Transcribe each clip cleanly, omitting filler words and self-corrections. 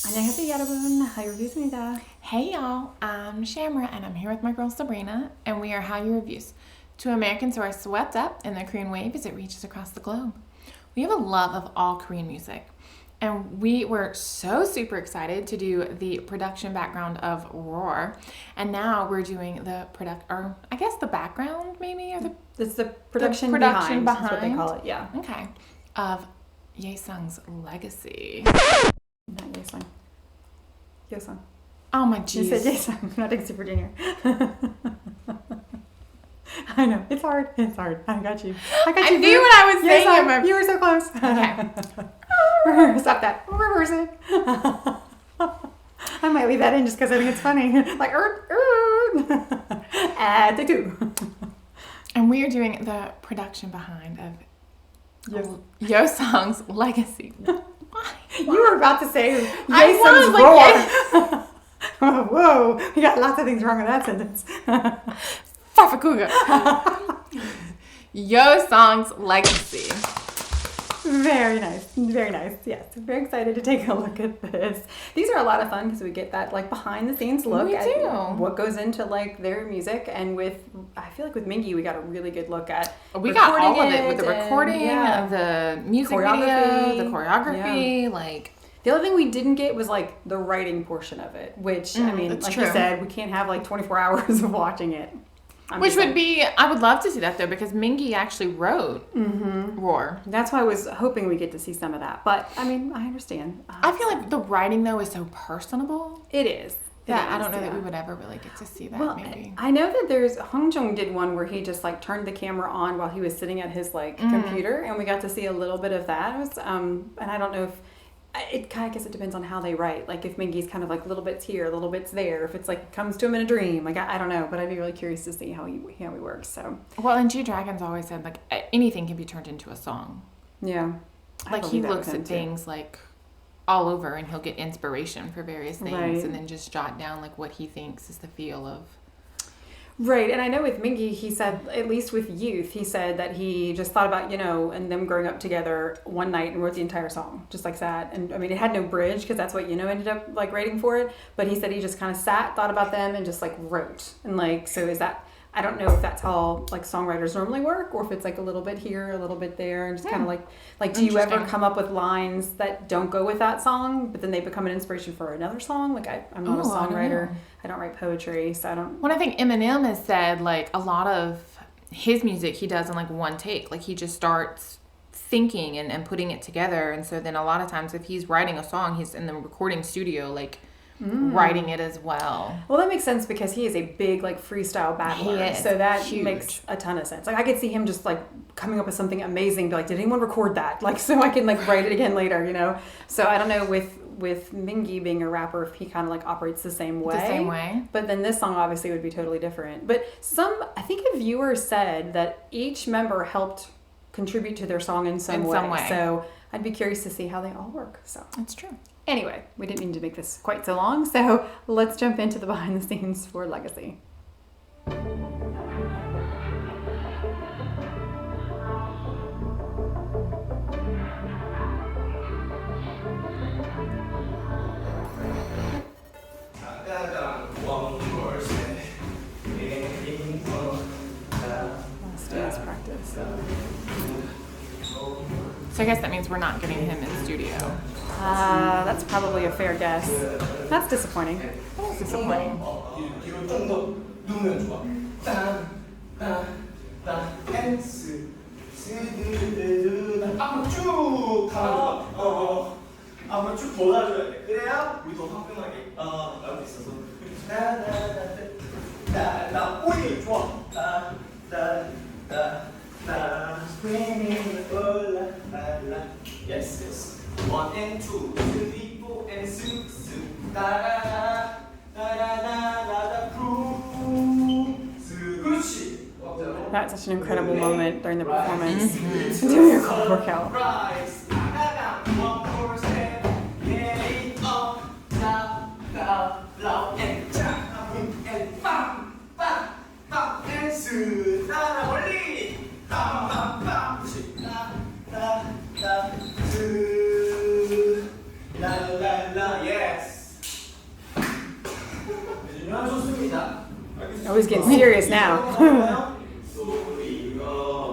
안녕하세요 여러분, Hallyu Reviews입니다. Hey y'all, I'm Shamra and I'm here with my girl Sabrina and we are Hallyu Reviews, two Americans who are swept up in the Korean wave as it reaches across the globe. We have a love of all Korean music and we were so super excited to do the production background of Roar, and now we're doing the background maybe, or It's the production behind. That's what they call it, yeah. Okay, of Yeosang's legacy. Not Yeosang. Yeosang. Oh my jeez. You said Yeosang, not Super Junior. I know, it's hard. I got you. I knew what I was saying. Yeosang, you were so close. Okay. Stop that. Reverse it. I might leave that in just because I think it's funny. Like, add the two. And we are doing the production behind of Yeosang's legacy. Why? You were about to say Yeosang's Roar. Whoa, we got lots of things wrong with that sentence. Fafakuga. Yeosang's legacy. Very nice. Yes, I'm very excited to take a look at this. These are a lot of fun because we get that like behind the scenes look at what goes into like their music, and I feel like with Mingi we got a really good look at got all of it with the recording of the music video, the choreography, like. The other thing we didn't get was like the writing portion of it, which I mean, like you said, we can't have like 24 hours of watching it. Which would be, I would love to see that though, because Mingi actually wrote Roar. That's why I was hoping we get to see some of that. But I mean, I understand. I feel like the writing though is so personable. It is. I don't know that we would ever really get to see that. Maybe. I know that Hong Jung did one where he just like turned the camera on while he was sitting at his like computer, and we got to see a little bit of that. It was, and I don't know if. It kind of, I guess it depends on how they write. Like if Mingi's kind of like little bits here, little bits there. If it's like comes to him in a dream, like I don't know, but I'd be really curious to see how he works. So well, and G-Dragon's always said like anything can be turned into a song. Yeah, like he looks at things like all over, and he'll get inspiration for various things, and then just jot down like what he thinks is the feel of. Right, and I know with Mingi, he said, at least with Youth, he said that he just thought about, and them growing up together one night and wrote the entire song, just like that. And I mean, it had no bridge because that's what ended up like writing for it. But he said he just kind of sat, thought about them, and just like wrote. And like, so is that, I don't know if that's how like songwriters normally work, or if it's like a little bit here, a little bit there, and just kind of like, do you ever come up with lines that don't go with that song, but then they become an inspiration for another song? Like I'm not a songwriter. I don't write poetry, so I don't. Well, I think Eminem has said like a lot of his music he does in like one take. Like he just starts thinking and putting it together, and so then a lot of times if he's writing a song, he's in the recording studio like writing it as well. Well, that makes sense because he is a big like freestyle battler, so that makes a ton of sense. Like I could see him just like coming up with something amazing, be like, did anyone record that? Like so I can like write it again later, So I don't know with Mingi being a rapper, if he kind of like operates the same way. But then this song obviously would be totally different. But I think a viewer said that each member helped contribute to their song in some way. So I'd be curious to see how they all work. So that's true. Anyway, we didn't mean to make this quite so long, so let's jump into the behind the scenes for Legacy. Last practice. So I guess that means we're not getting him in studio. That's probably a fair guess. That's disappointing. That's disappointing. 앞으로 쭉 걷어줘야 돼. 그래야 우리 더 화끈하게 나올 수 있어서. 나 오이 좋아. Yes. 1 and 2, 3, 4 and 6. 그렇지. That's such an incredible moment during the performance. Doing your core workout. Yes. getting serious now. 소리가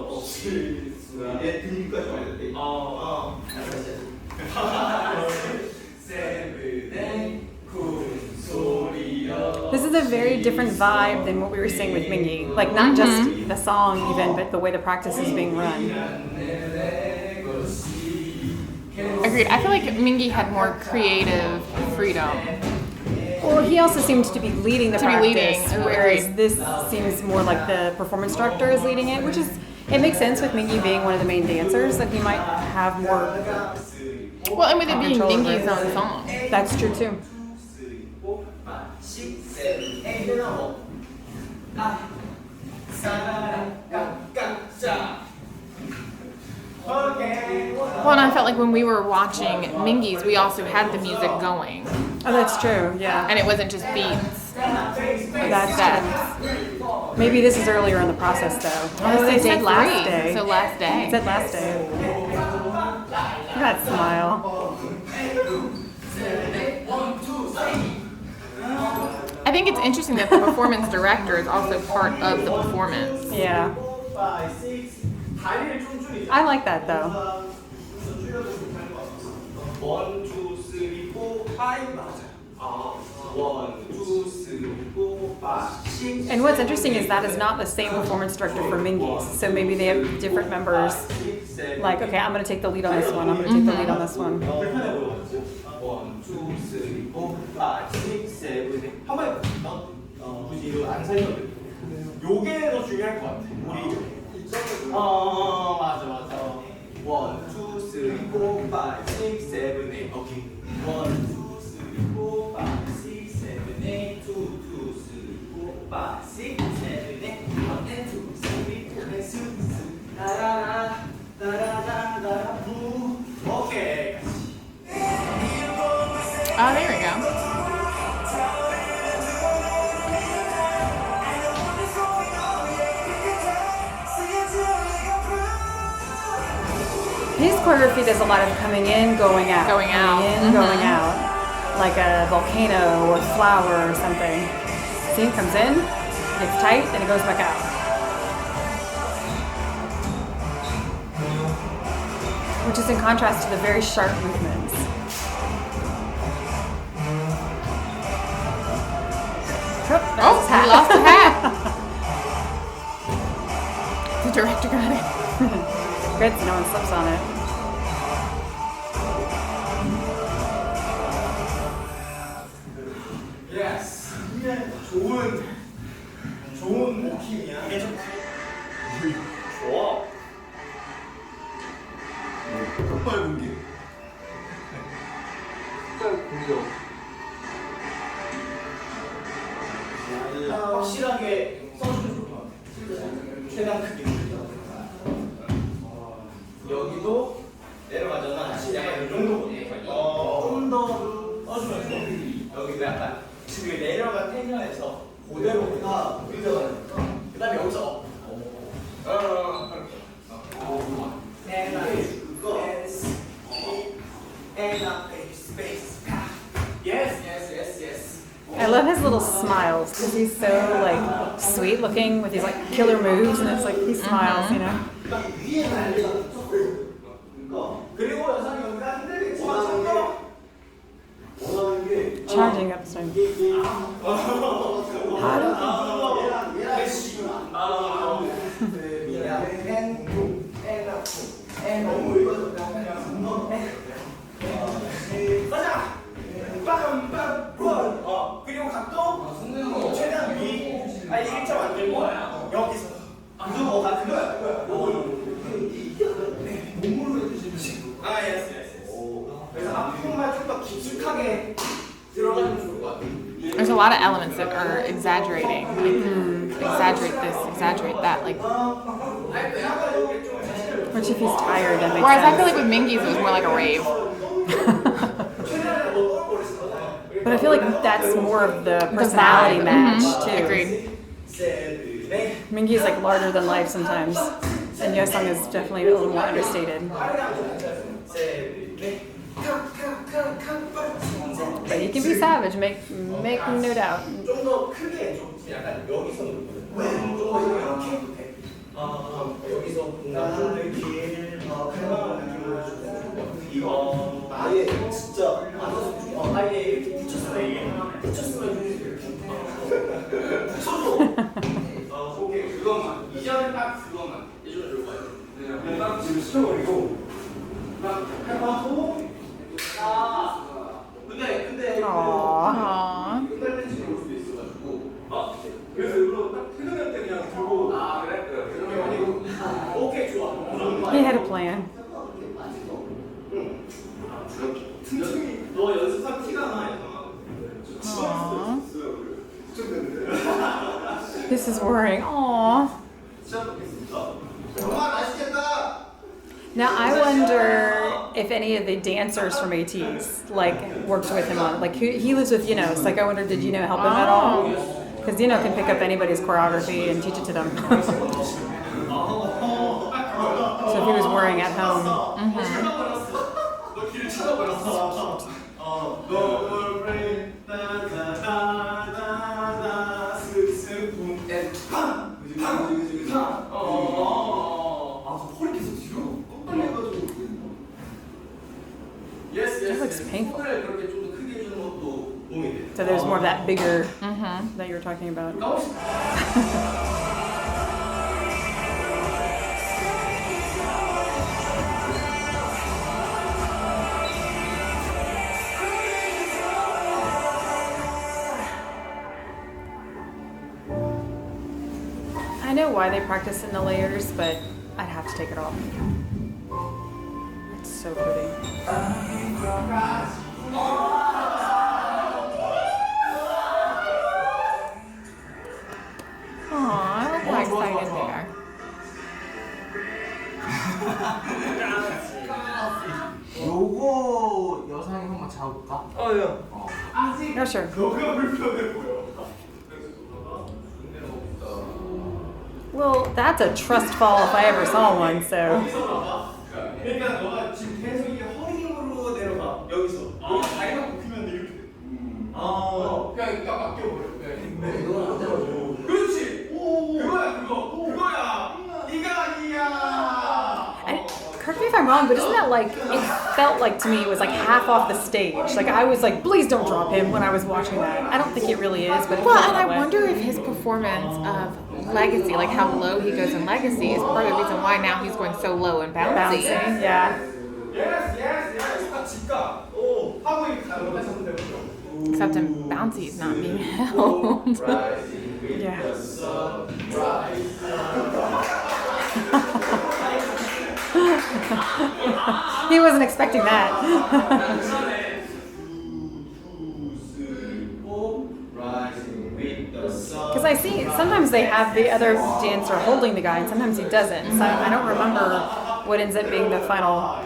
없을 수가 얘 등까지 와야 돼. This is a very different vibe than what we were seeing with Mingi. Like, not just the song even, but the way the practice is being run. Agreed. I feel like Mingi had more creative freedom. Well, he also seems to be leading the practice, leading. whereas this seems more like the performance director is leading it, which is, it makes sense with Mingi being one of the main dancers, that he might have more. Well, and with it being control over Mingi's it. own song. That's true too. Well, and I felt like when we were watching Mingi's, we also had the music going, Oh, that's true, yeah. and it wasn't just beats. That's true. Maybe this is earlier in the process though. Oh, it it's said day last 3, day. so last day. It said last day. Look at that smile. I think it's interesting that the performance director is also part of the performance. Yeah. I like that though. 1, 2, 3, 4, 5 맞아요. 1, 2, 3, 4, 5, 6. And what's interesting is that is not the same performance director for Mingi's. So maybe they have different members. Like, okay, I'm going to take the lead on this one. I'm going to take the lead on this one. 불편해 보여가지고 1, 2, 3, 4, 5, 6, 7, 8 한 번에 굳이 이거 안 살려도 돼. 요게 더 중요할 것 같아. 우리 맞아 1, 2, 3, 4, 5, 6, 7, 8 오케이 1, 2, 3, 4, 5, 6, 7, 8 2, 2, 3, 4, 5, 6, 7, 8 1, 2, 3, 4, 5, 따라라 따라라 부 오케이 Oh, there we go. His choreography does a lot of coming in, going out. Going out. Coming in, going out. Like a volcano or flower or something. See, it comes in, gets tight, then it goes back out. Which is in contrast to the very sharp movements. Oh, he lost a hat. The director got it. Good, so no one slips on it. Yes. 좋은 모킹이야. 이게 좀 좋아. 흑발 공기. 흑발 공격. 확실하게 써주면 좋을 것 같아. 최대한 크게. 여기도 내려가잖아. 약간 이 정도. 좀 더 써주면 좋아. 여기도 약간 지금 내려간 텐션에서 그대로가 의자가 그 다음에 여기서 I love his little smiles because he's so like sweet looking with these like killer moves, and it's like he smiles, you know. 그리고 여성이 여기가 힘들겠지만 참고 원하는 게 Charging upstream. 가자! 빰빰! 그리고 각도 최대한 위 아니 일자 만들고 여기서 그거 같은 거야 몸으로 해주시면 예스 그래서 앞으로만 좀 더 깊숙하게 들어가면 좋을 것 같아. There's a lot of elements that are exaggerating. Like, exaggerate this, exaggerate that. Like, Which if he's tired, that makes whereas I sense. feel like with Mingi's, it was more like a rave. But I feel like that's more of the personality vibe. match too. Agreed. Mingi is like larger than life sometimes, and Yeosang is definitely a little more understated. But he can be savage, make no doubt. 좀 더 크게 좀 약간 여기서 누르거든. 좀 이렇게 해도 돼. 여기서 뭔가 좀더 길, 편안한 느낌으로 해주고 이거 아예 진짜 아예 이렇게 붙였으면 이렇게 붙여줘. 오케이 그것만 이전에 딱 그것만 해주면 좋을 것 같아요. 그냥 딱 지금 시켜버리고 딱 해봐도 근데 Aww. 끝날 때 지금 올 수도 있어가지고 그래서 일부러 딱 퇴근할 때 그냥 들고 그래? 그게 아니고 오케이 좋아 He had a plan. 틈틈이 너 연습상 티가 나 Aww. This is worrying. Aww. 정말 맛있겠다. Now I wonder if any of the dancers from ATEEZ like worked with him on like he lives with Yenos. Like I wonder, did Yeno help him at all? Because Yeno can pick up anybody's choreography and teach it to them. So if he was worrying at home. 너 길을 찾아버렸어. 너를 bring 다다다다다 슥슥 붐앤팡 그지 저 허리 계속 뒤로 꺾어내가지고 That looks painful. 손을 그렇게 좀 더 크게 해주는 것도 도움이 돼. So there's more of that bigger that you were talking about. I know why they practice in the layers, but I'd have to take it off. It's so pretty. Aww, I look more excited there. 요거 여상이 한번 잡아볼까? No, sure. 너가 불편해 보여. Well, that's a trust fall if I ever saw one, so. 그러니까 너가 지금 계속 이 허리 힘으로 내려가. 여기서. 다리가 굽히면 돼 이렇게. 그냥 딱 맡겨버려. 그렇지. 그거야 그거. 그거야. 네가 아니야. And correct me if I'm wrong, but isn't that like, it felt like to me it was like half off the stage. Like I was like, please don't drop him when I was watching that. I don't think it really is, but it Well, felt and I that way. wonder if his performance of Legacy, like how low he goes in Legacy, is part of the reason why now he's going so low and bouncy. Bouncing, yeah. Yes. 딱 직각. 하고 이렇게 가는 거다 잡으면 되거든. Except in bouncy, he's not being held. Yeah. He wasn't expecting that. Because I see sometimes they have the other dancer holding the guy and sometimes he doesn't. So I don't remember what ends up being the final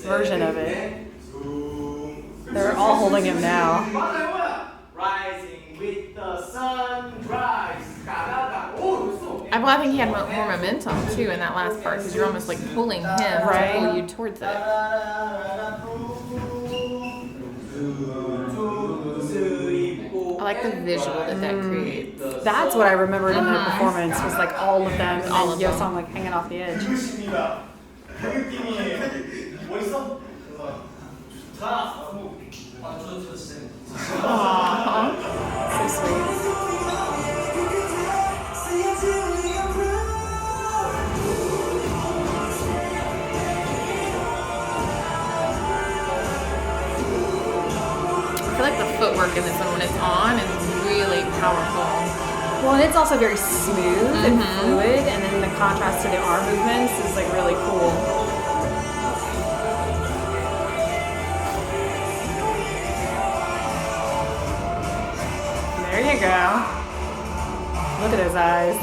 version of it. They're all holding him now. Rising with the sunrise. Well, I think he had more momentum too in that last part because you're almost like pulling him to pull you towards it. I like the visual that creates. That's what I remembered in the performance was like all of them and All of them. Yeosang like hanging off the edge. 그 느낌이 멋있어? 좋다. So sweet. I feel like the footwork in this one when it's on is really powerful. Well, and it's also very smooth and fluid, and then the contrast to the arm movements is like really cool. There you go. Look at his eyes.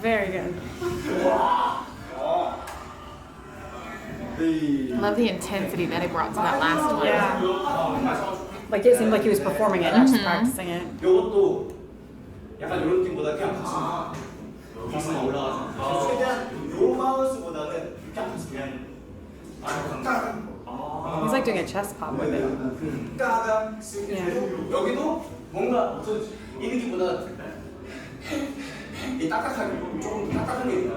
Very good. Love the intensity that it brought to that last one. Yeah. Like it seemed like he was performing it, not just practicing it. 요것도 약간 이런 느낌보다 그냥 가슴만 올라가서 최대한 요 바운스보다는 그냥 가슴 그냥 He's like doing a chest pop with it. 까당 여기도 뭔가 이 느낌보다 이 딱딱하게 좀 딱딱한 게 있다.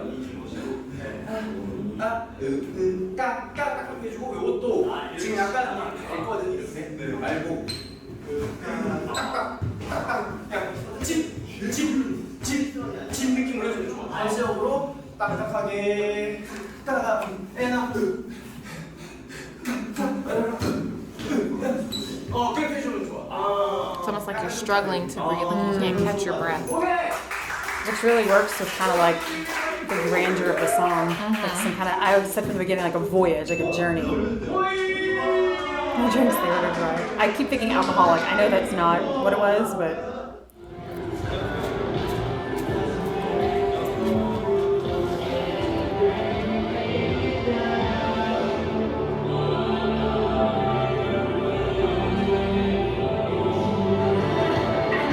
까딱 해주고 이것도 지금 약간 있거든 이렇게 말고 딱딱 그냥 집 느낌으로 해주면 좋아. 발색으로 딱딱하게 따라가 에나 그렇게 해주면 좋아. It's almost like you're struggling to breathe, like you can't catch your breath. Which really works with kind of like the grandeur of the song. Like some kind of, I always said from the beginning, like a voyage, like a journey. My drink's there to dry. I keep thinking alcoholic. I know that's not what it was, but.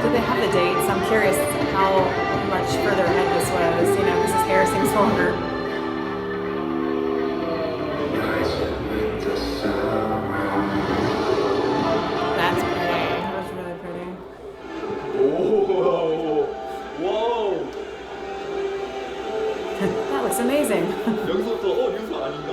Did they have the dates? I'm curious how much further ahead this was, you know, because his hair seems longer. That's pretty. That was really pretty. 오, That looks amazing. 여기서부터 유수 아닌가?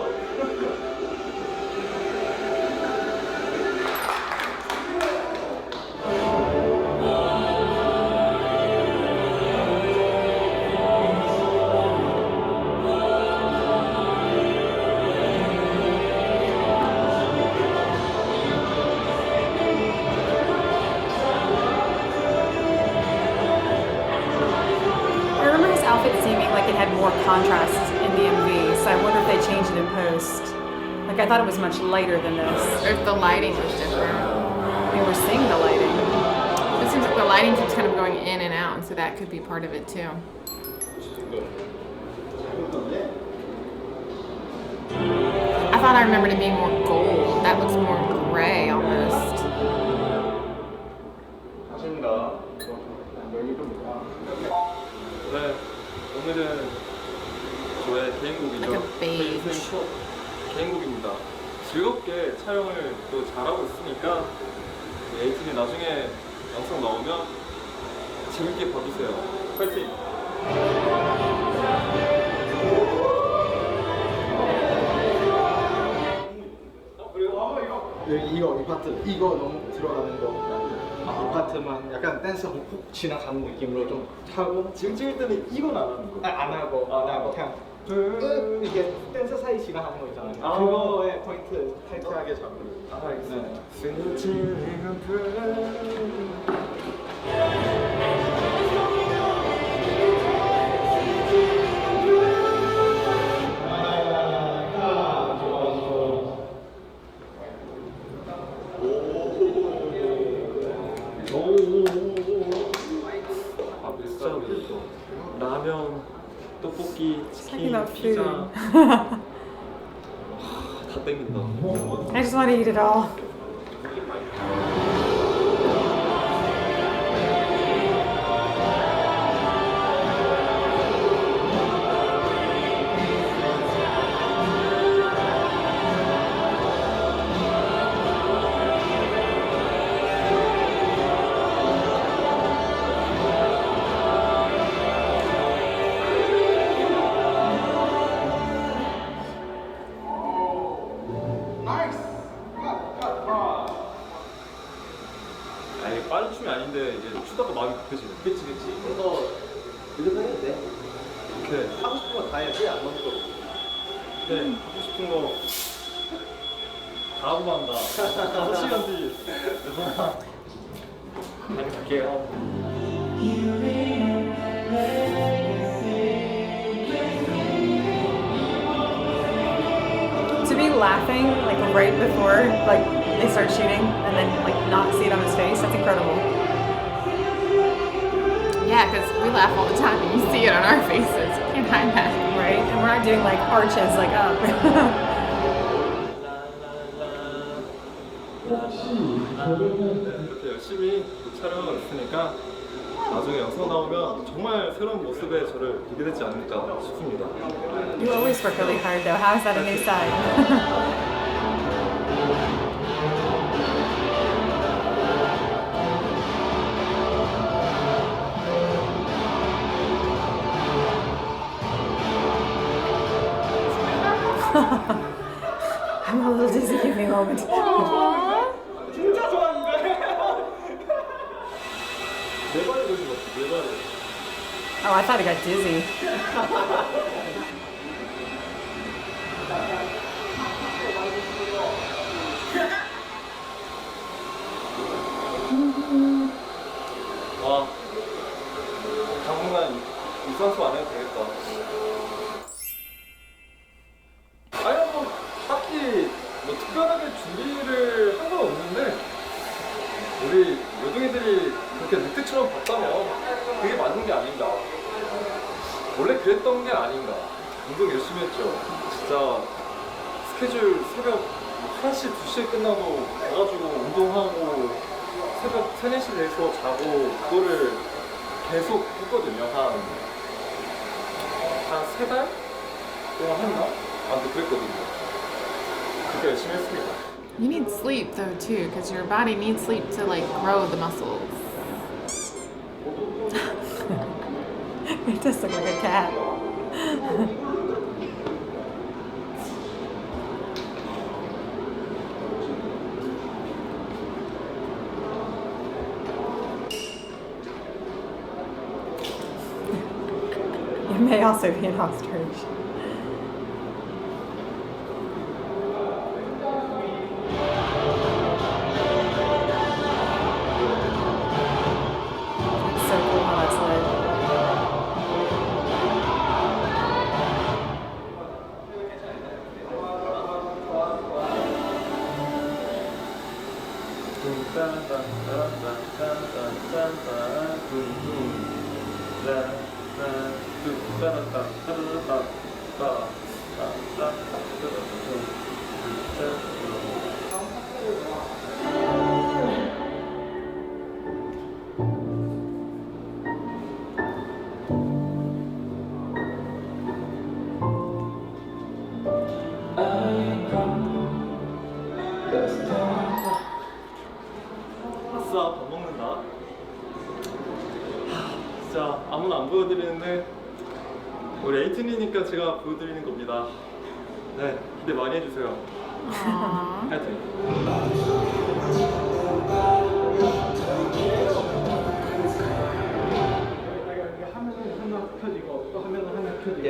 I remember his outfit seeming like it had more contrast in the MV, so I wonder if they changed it in post. Like I thought it was much lighter than this. Or if the lighting was different. I mean, we're seeing the lighting. It seems like the lighting keeps kind of going in and out, and so that could be part of it too. I thought I remembered it being more gold. That looks more gray almost. 아닙니다. 네, 오늘은 저의 개인곡이죠. Like a beige. 제 인생 첫 개인곡입니다. 즐겁게 촬영을 또 잘하고 있으니까 에이티즈 나중에 영상 나오면 재밌게 봐주세요. 파이팅! 이 파트 이거 너무 들어가는 거. 이 파트만 약간 댄스 훅 지나가는 느낌으로 좀 하고 지금 찍을 때는 이건 안 하는 거예요? 안 하고 그냥 이게 댄스 사이 지나가는 거 있잖아요. 그거에 포인트 타이트하게 잡고. 알겠습니다. 아, 진짜 라면, 떡볶이, 치킨, Talking about 피자 food. 다 땡긴다. I just want to eat it all. 아니 빠른 춤이 아닌데 이제 추다가 마음이 급해지네. 그치. 그래서 무조건 해도 돼. 이렇게 하고 싶은 거 다 해야지 안 먹는 거. 네, 하고 싶은 거 다 하고 만다. 5시간 뒤. 그래서 다녀갈게요. To be laughing like right before like they start shooting and then like not see it on his face, that's incredible. Yeah, because we laugh all the time and you see it on our faces. You can't hide that. Right? And we're not doing like arches like up. 이렇게 열심히 촬영을 했으니까 나중에 영상 나오면 정말 새로운 모습의 저를 보게 되지 않을까 싶습니다. You always work really hard though. How is that a new side? I'm a little dizzy. Give me a moment. 진짜 좋아하는데. 네 발이 걸린 것 같아, 네 발이. Oh, I thought I got dizzy. 와, 당분간 유산소 안 해도 되겠다. 아니 뭐 딱히 뭐 특별하게 준비를 한 건 없는데 우리 요둥이들이 그렇게 늑대처럼 봤다면 그게 맞는 게 아닌가. 원래 그랬던 게 아닌가. 운동 열심히 했죠. 진짜 스케줄 새벽 1시, 2시에 끝나고 가가지고 운동하고 새벽 3, 4시 돼서 자고 그거를 계속 했거든요. 한 3달 동안 했나? 아무튼 그랬거든요. 그렇게 열심히 했습니다. You need sleep though too, because your body needs sleep to like grow the muscles. It does look like a cat. It may also be an ostrich. It's so cool how that's lit. 아싸, 밥 먹는다. 진짜 아무나 안 보여드리는데 우리 에이틴이니까 제가 보여드리는 겁니다. 네, 기대 많이 해주세요. 하여튼. 화면은 하나 켜지고 또 화면은 하나 켜지고.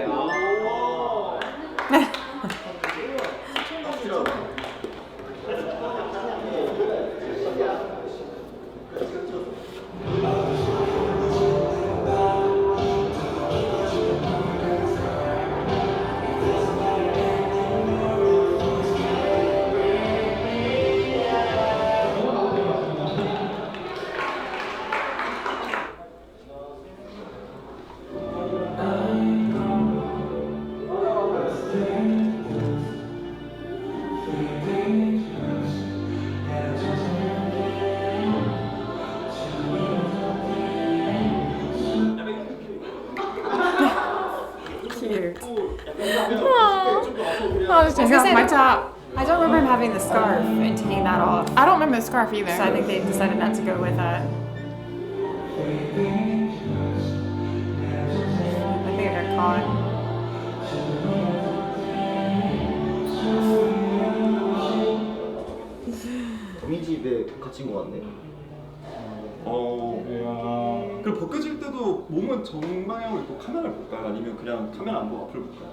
Cute. Oh, just take off my top. I don't remember him having the scarf and taking that off. I don't remember the scarf either. So I think they decided not to go with that. I think I got caught. 우리 집에 갇힌 것 같네. 그럼 벗겨질 때도 몸은 정방향으로 있고 카메라를 볼까요? 아니면 그냥 카메라 안 보고 앞을 볼까요?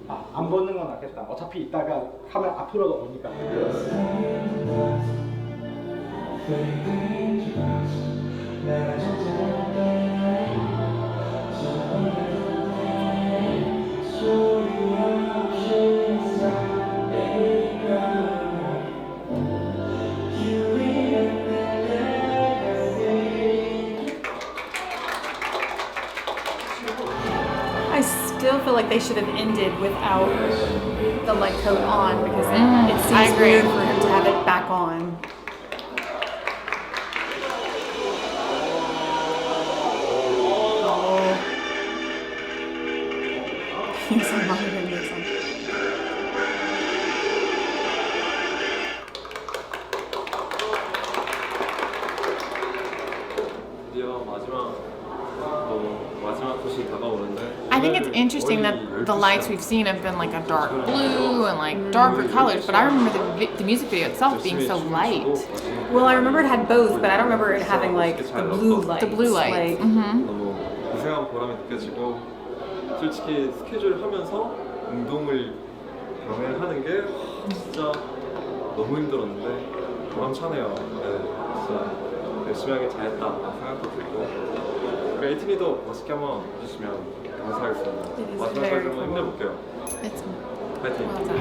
아, 안 보는 건 낫겠다. 어차피 이따가 카메라 앞으로도 오니까. I still feel like they should have ended without the leg coat on because it I seems agree. weird for him to have it back back on. He's a lot of Yeosang. 드디어 마지막 곳이 다가오는데. I think it's interesting that the lights we've seen have been like a dark blue and like darker colors, but I remember the music video itself being so light. Well, I remember it had both, but I don't remember it having like the blue lights. The blue lights. Like, 너무 고생한 보람이 느껴지고 솔직히 스케줄 하면서 운동을 병행하는 게 진짜 너무 힘들었는데 보람차네요. 네, 진짜 열심히 하길 잘했다 생각도 들고 우리 에이티즈도 멋있게 한번 해주시면 감사하겠습니다. 마지막까지 한번 힘내볼게요. It's 파이팅! well done.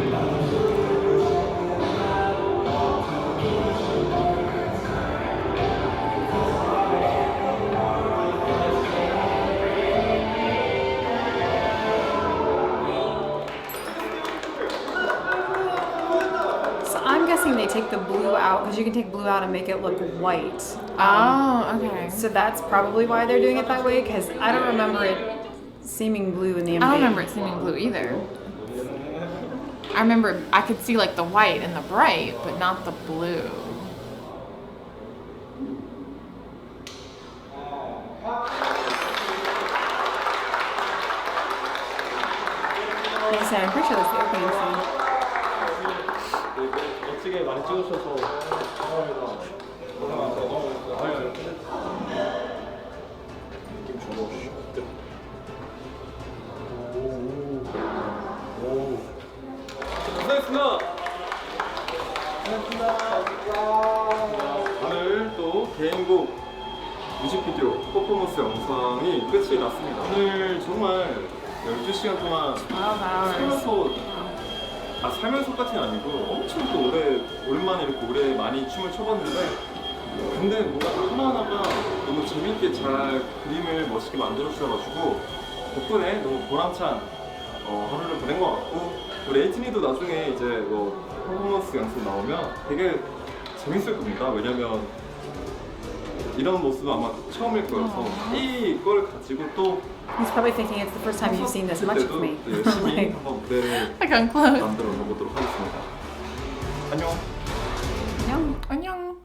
so I'm guessing they take the blue out because you can take blue out and make it look white. Oh, okay. So that's probably why they're doing it that way because I don't remember it seeming blue in the MV. I don't remember it seeming blue either. I remember I could see like the white and the bright, but not the blue. Like I said, I'm pretty sure that's the opening scene. 멋지게 많이 찍으셔서 감사합니다. 느낌 줘봐. 고생했습니다. 오늘 또 개인곡 뮤직비디오 퍼포먼스 영상이 끝이 났습니다. 오늘 정말 12시간 동안 12 hours. 살면서까지는 아니고 엄청 또 오랜만에 이렇게 오래 많이 춤을 춰봤는데 근데 뭔가 하나하나가 너무 재밌게 잘 그림을 멋있게 만들어주셔가지고 덕분에 너무 보람찬 하루를 보낸 것 같고 우리 에이티즈도 나중에 이제 퍼포먼스 영상 나오면 되게 재밌을 겁니다. 왜냐면 이런 모습은 아마 처음일 거여서 이걸 가지고 또 He's probably thinking it's the first time you've seen this much of me. 열심히 Like, 한번 무대를 Like I'm close. 만들어 보도록 하겠습니다. 안녕. no. Annyeong.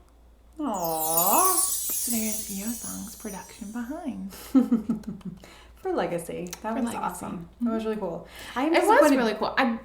Aww. So there's Yeosang's production behind. For Legacy. That For was Legacy. awesome. That was really cool. I'm It was disappointed- really cool. I'm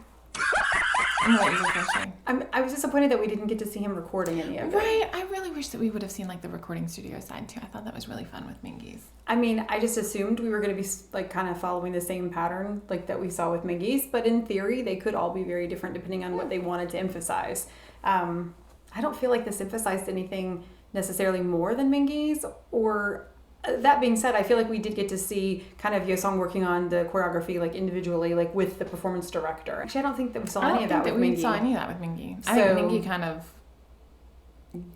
gonna let you go first, sorry. I was disappointed that we didn't get to see him recording any of it. Right, I really wish that we would have seen like the recording studio side too. I thought that was really fun with Mingy's. I mean, I just assumed we were going to be like kind of following the same pattern like that we saw with Mingy's, but in theory, they could all be very different depending on what they wanted to emphasize. I don't feel like this emphasized anything necessarily more than Mingy's, or that being said, I feel like we did get to see kind of Yeosang working on the choreography like individually, like with the performance director. Actually, I don't think that we saw any of that with we Mingy. saw any of that with Mingy. I So- think Mingy kind of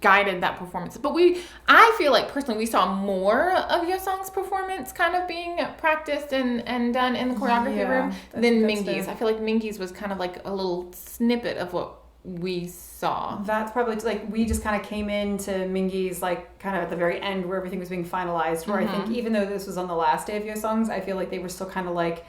guided that performance. But I feel like personally we saw more of Yeosang's performance kind of being practiced and done in the choreography Yeah, room I than think that's Mingy's. fair. I feel like Mingy's was kind of like a little snippet of what we saw. That's probably like we just kind of came into Mingy's like kind of at the very end where everything was being finalized. Where I think even though this was on the last day of Yeosang's, I feel like they were still kind of like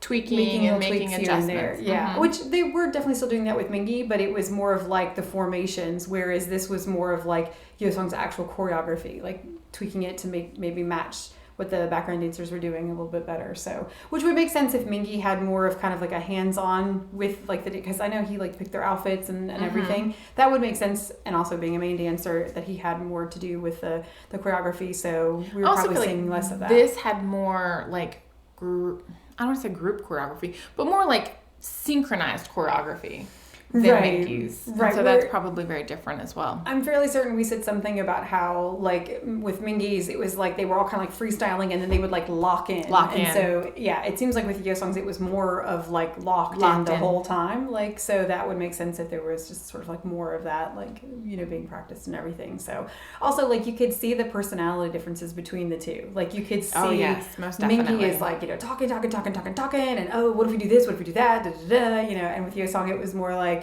Tweaking and little making tweaks here and there. adjustments. Yeah, Mhm. which they were definitely still doing that with Mingy, but it was more of like the formations, whereas this was more of like Yeosang's actual choreography, like tweaking it to maybe match what the background dancers were doing a little bit better. So, which would make sense if Mingy had more of kind of like a hands-on with like because I know he like picked their outfits and everything. That would make sense, and also being a main dancer, that he had more to do with the choreography. So we were I also probably feel seeing like less of that. this had more like I don't want to say group choreography, but more like synchronized choreography than Right. Mingy's. And Right, so that's where- probably very different as well. I'm fairly certain we said something about how, like, with Mingy's, it was like they were all kind of like freestyling and then they would like lock in. And so, yeah, it seems like with Yeosang's, it was more of like locked in the whole time. Like, so that would make sense if there was just sort of like more of that, like, you know, being practiced and everything. So, also, like, you could see the personality differences between the two. Like, you could see yes, most Mingy definitely. is like, you know, talking, and oh, what if we do this? What if we do that? Da, da, da, you know, and with Yeosang, it was more like,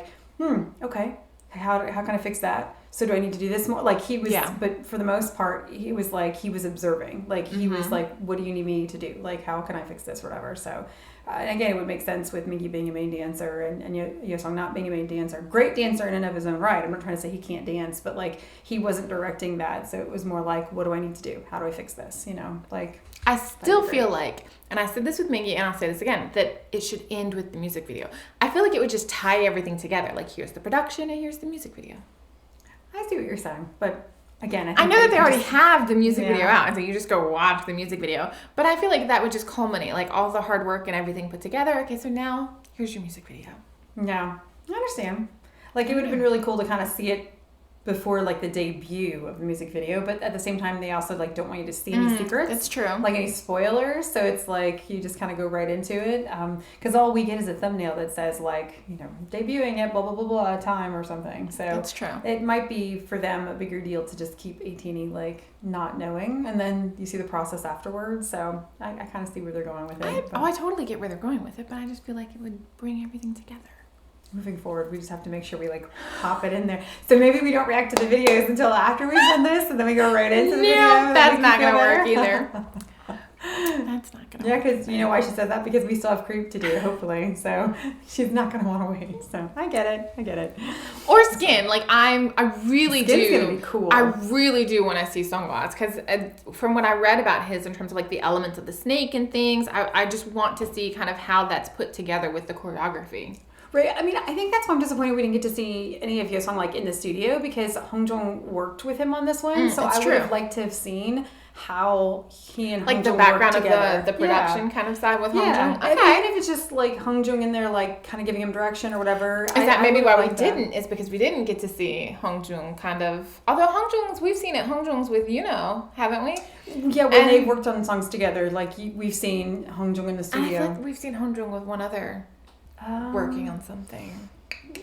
okay. how can I fix that? So do I need to do this more? Like he was, Yeah. but for the most part, he was observing. Like he was like, what do you need me to do? Like, how can I fix this, whatever. So, and again, it would make sense with Mingi being a main dancer and Yeosang not being a main dancer. Great dancer in and of his own right. I'm not trying to say he can't dance, but like he wasn't directing that. So it was more like, what do I need to do? How do I fix this? You know, like. I still feel like, and I said this with Mingi, and I'll say this again, that it should end with the music video. I feel like it would just tie everything together. Like, here's the production, and here's the music video. I see what you're saying, but again, I know that they already have the music Yeah. video out, and so you just go watch the music video. But I feel like that would just culminate, like all the hard work and everything put together. Okay, so now here's your music video. Yeah, I understand. Like it would have been really cool to kind of see it before like the debut of the music video, but at the same time they also like don't want you to see any secrets. That's true. Like any spoilers, so it's like you just kind of go right into it because all we get is a thumbnail that says like, you know, debuting at blah blah blah blah time or something. So That's true. it might be for them a bigger deal to just keep ATEEZ like not knowing, and then you see the process afterwards. So I kind of see where they're going with it. but I totally get where they're going with it, but I just feel like it would bring everything together. moving forward, we just have to make sure we like pop it in there. So maybe we don't react to the videos until after we've done this, and then we go right into the video. No, that's and not make you gonna feel work better. either. That's not gonna Yeah, work. because you know why she said that? Because we still have creep to do, hopefully. So she's not gonna want to wait. So I get it. Or skin. Like I really Skin's do. gonna be cool. I really do want to see Songbot's because from what I read about his in terms of like the elements of the snake and things, I just want to see kind of how that's put together with the choreography. Right. I mean, I think that's why I'm disappointed we didn't get to see any of Yeosang like in the studio because Hongjong worked with him on this one. So that's I would true. have liked to have seen how he and Like Hongjong the background worked of together. the production kind of side with Yeah. Hongjong. And Okay. even if it's just like Hongjong in there, like kind of giving him direction or whatever. Is that maybe would why we like that. didn't? Is because we didn't get to see Hongjong kind of. Although we've seen it. Hongjong's with haven't we? Yeah, when And- they worked on songs together, like we've seen Hongjong in the I feel studio. like we've seen Hongjong with one other working on something.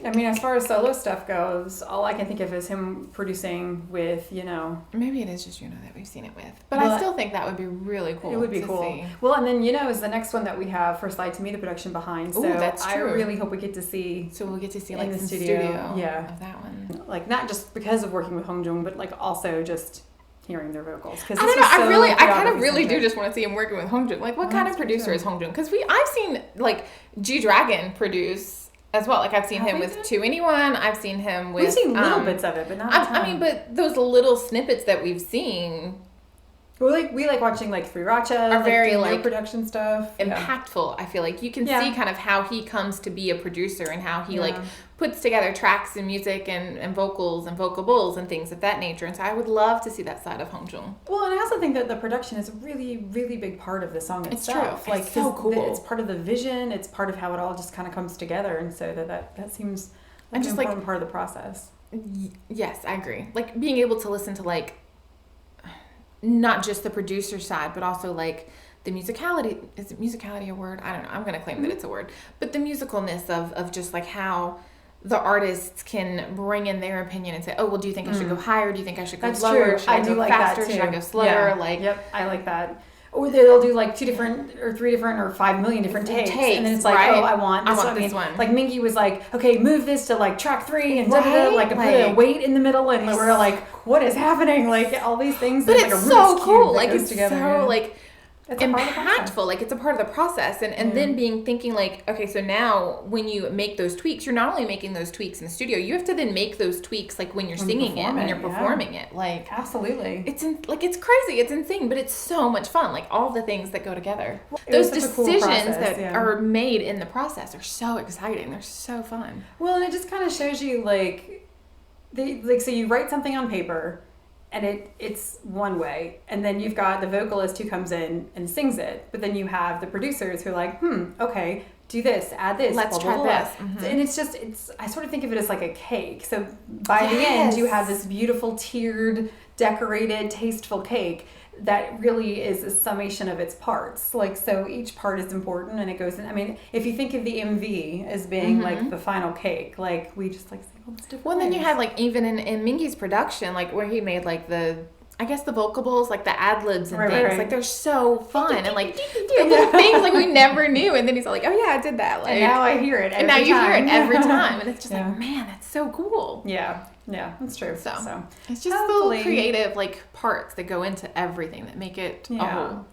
I mean, as far as solo stuff goes, all I can think of is him producing with, Maybe it is just that we've seen it with. But Well, I still think that would be really cool. it would be to cool. see. Well, and then is the next one that we have for Slide to Me, the production behind. So Ooh, that's I true. really hope we get to see, So we'll get to see In like the some studio, studio yeah. of that one. like, not just because of working with Hongjong, but like also just hearing their vocals. Because I don't know. I kind of really do just want to see him working with Hongjong. Like, what kind of that's good producer too. is Hongjong? Because I've seen like G Dragon produce as well. Like I've seen Have him we with done? To Anyone. I've seen him with. We've seen little bits of it, but not a ton. I mean, but those little snippets that we've seen we like watching like Sriracha, Are very, doing their like, production stuff. Yeah. impactful. I feel like you can Yeah. see kind of how he comes to be a producer and how he like Yeah. puts together tracks and music and vocals and vocables and things of that nature. And so I would love to see that side of Hongjong. Well, and I also think that the production is a really, really big part of the song It's itself. true. Like It's so 'cause cool. It's part of the vision. It's part of how it all just kind of comes together, and so that seems like And an just, like- important part of the process. Yes, I agree. Like being able to listen to like not just the producer side, but also like the musicality. Is it musicality a word? I don't know. I'm going to claim that it's a word. But the musicalness of just like how the artists can bring in their opinion and say, oh, well, do you think I should go higher? Do you think I should go That's lower? true. Should I I do go like faster? that too. Should I go slower? Yeah. Like, Yep, I like that. Or they'll do like 2 different or 3 different or 5 million different takes, and then it's like, right? oh, I want this one. this one. Like Mingy was like, okay, move this to like track 3 and da-da-da, Right? like put a Like- weight in the middle, and we're like, what is happening? Like all these things. But there's, it's like a so Rubik's cool. cube that Like goes it's together. so like It's a part of the process. impactful. Like it's a part of the process. And then thinking like, okay, so now when you make those tweaks, you're not only making those tweaks in the studio, you have to then make those tweaks like when you're singing it, when you're performing it. Like Absolutely. it's it's crazy, it's insane, but it's so much fun. Like all the things that go together. It was Those such a cool decisions process, that yeah. are made in the process are so exciting. They're so fun. Well, and it just kind of shows you so you write something on paper, and it's one way, and then you've got the vocalist who comes in and sings it, but then you have the producers who are like, okay, do this, add this, Let's blah, blah, try blah. this. Mhm. And it's I sort of think of it as like a cake. So by the end, you have this beautiful tiered, decorated, tasteful cake that really is a summation of its parts. Like, so each part is important, and it goes in. I mean, if you think of the MV as being like the final cake, like we just like say all this different Well, then you ways. had like even in Mingy's production, like where he made like I I guess the vocables, like the ad libs and Right, things, right. like they're so fun and like the little things like we never knew, and then he's all like, oh yeah, I did that, like, And now I hear it. and now every you hear it time. every time, and it's just Yeah. like, man, that's so cool. Yeah, that's true. So, So it's just hopefully- little creative like parts that go into everything that make it a Yeah. whole.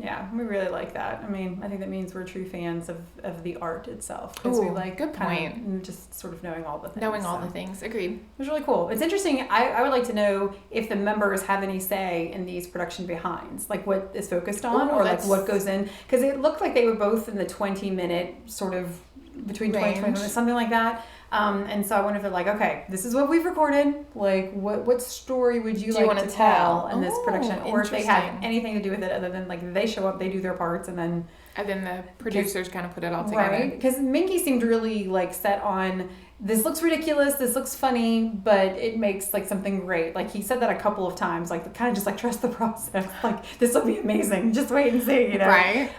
Yeah, we really like that. I mean, I think that means we're true fans of the art itself. Because we Ooh, like good kind of just sort of knowing all the things. Knowing all so. the things. Agreed. It was really cool. It's interesting. I would like to know if the members have any say in these production behinds, like what is focused on, Ooh, or like that's- what goes in. Because it looked like they were both in the 20-minute sort of between 20 and 20 Range. minutes, something like that. And so I wonder if they're like, okay, this is what we've recorded. Like, what story would you Do you like wanna to tell tell? in this Oh, production, or if they have interesting. anything to do with it other than like they show up, they do their parts, and then And then the producers kind of put it all together. right? Because Minky seemed really like set on this looks ridiculous, this looks funny, but it makes like something great. Like he said that a couple of times, like kind of just like trust the process. Like this will be amazing. Just wait and see, you know. Right.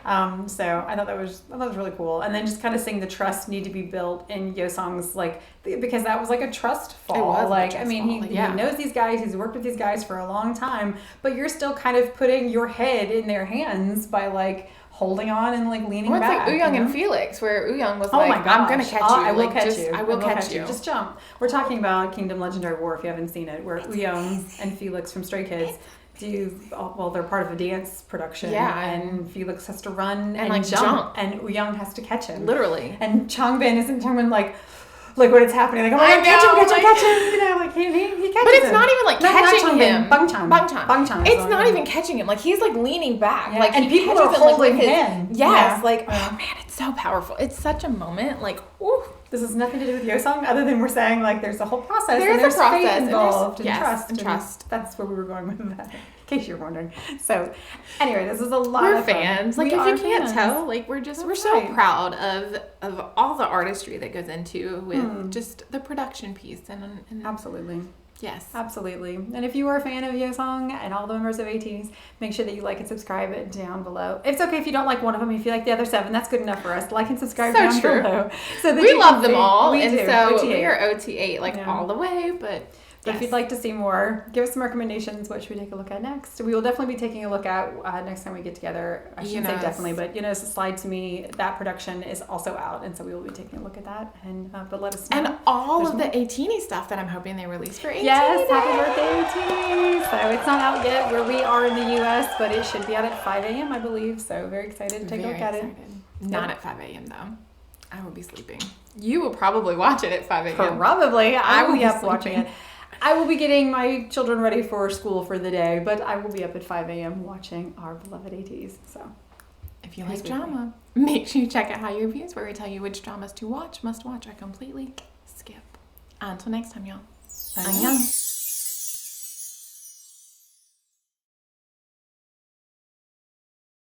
So I thought that was really cool. And then just kind of seeing the trust need to be built in Yeosang's like because that was like a trust fall. It was like a like trust I mean fall, like, he yeah. knows these guys, he's worked with these guys for a long time, but you're still kind of putting your head in their hands by like holding on and like leaning Well, it's back. like Ouyang you know? and Felix, where Ouyang was Oh like, my gosh. I'm going to catch you. I will like, catch just, you. I will catch you. Just jump. We're talking about Kingdom Legendary War if you haven't seen it, where Ouyang and Felix from Stray Kids do, well, they're part of a dance production. Yeah. And Felix has to run and like, jump. jump. And Ouyang has to catch him. Literally. And Changbin isn't determined like when it's happening. Like, oh my I God, catch him, know, catch him, like- catch him. You know, like he catches But it's him. not even like No, not catching Changbin, him. Bangchan. Bangchan is It's the not one. even catching him. Like he's like leaning back. Yeah, Like and he people catches are him, like, holding with his, him. Yes. Yeah. Like Yeah. oh man, it's so powerful. It's such a moment. Like ooh. This has nothing to do with Yeosang, other than we're saying like there's a whole process. There and is a there's process, faith and there's- involved, and yes, trust, and trust. That's where we were going with that. In case you're wondering. So, anyway, this is a lot We're of fun. fans. Like We if you are can't fans. tell, like we're That's so right. proud of all the artistry that goes into with just the production piece and Absolutely. yes. Absolutely. And if you are a fan of Yeosang and all the members of ATEEZ, make sure that you like and subscribe it down below. It's okay if you don't like one of them. If you like the other 7, that's good enough for us. Like and subscribe So down true. below. So that We you love can them see- all, We and do. so OT8. we are OT8 like Yeah. all the way. But But if you'd like to see more, give us some recommendations. What should we take a look at next? We will definitely be taking a look at next time we get together. I shouldn't say Yes. definitely, but Slide to Me, that production is also out. And so we will be taking a look at that. And but let us know. and all There's of the ATEEZ stuff that I'm hoping they release for ATEEZ. Yes, happy birthday, ATEEZ! So it's not out yet where we are in the U.S., but it should be out at 5 a.m., I believe. So very excited to take a Very look at excited. it. Not at 5 a.m. though. I will be sleeping. You will probably watch it at 5 a.m. Probably. I will will be be up watching sleeping. it. I will be getting my children ready for school for the day, but I will be up at 5 a.m. watching our beloved ATEEZ. So If you Please like be free. drama, make sure you check out Hallyu Reviews, where we tell you which dramas to watch, must watch, or completely skip. Until next time, y'all. Annyeong.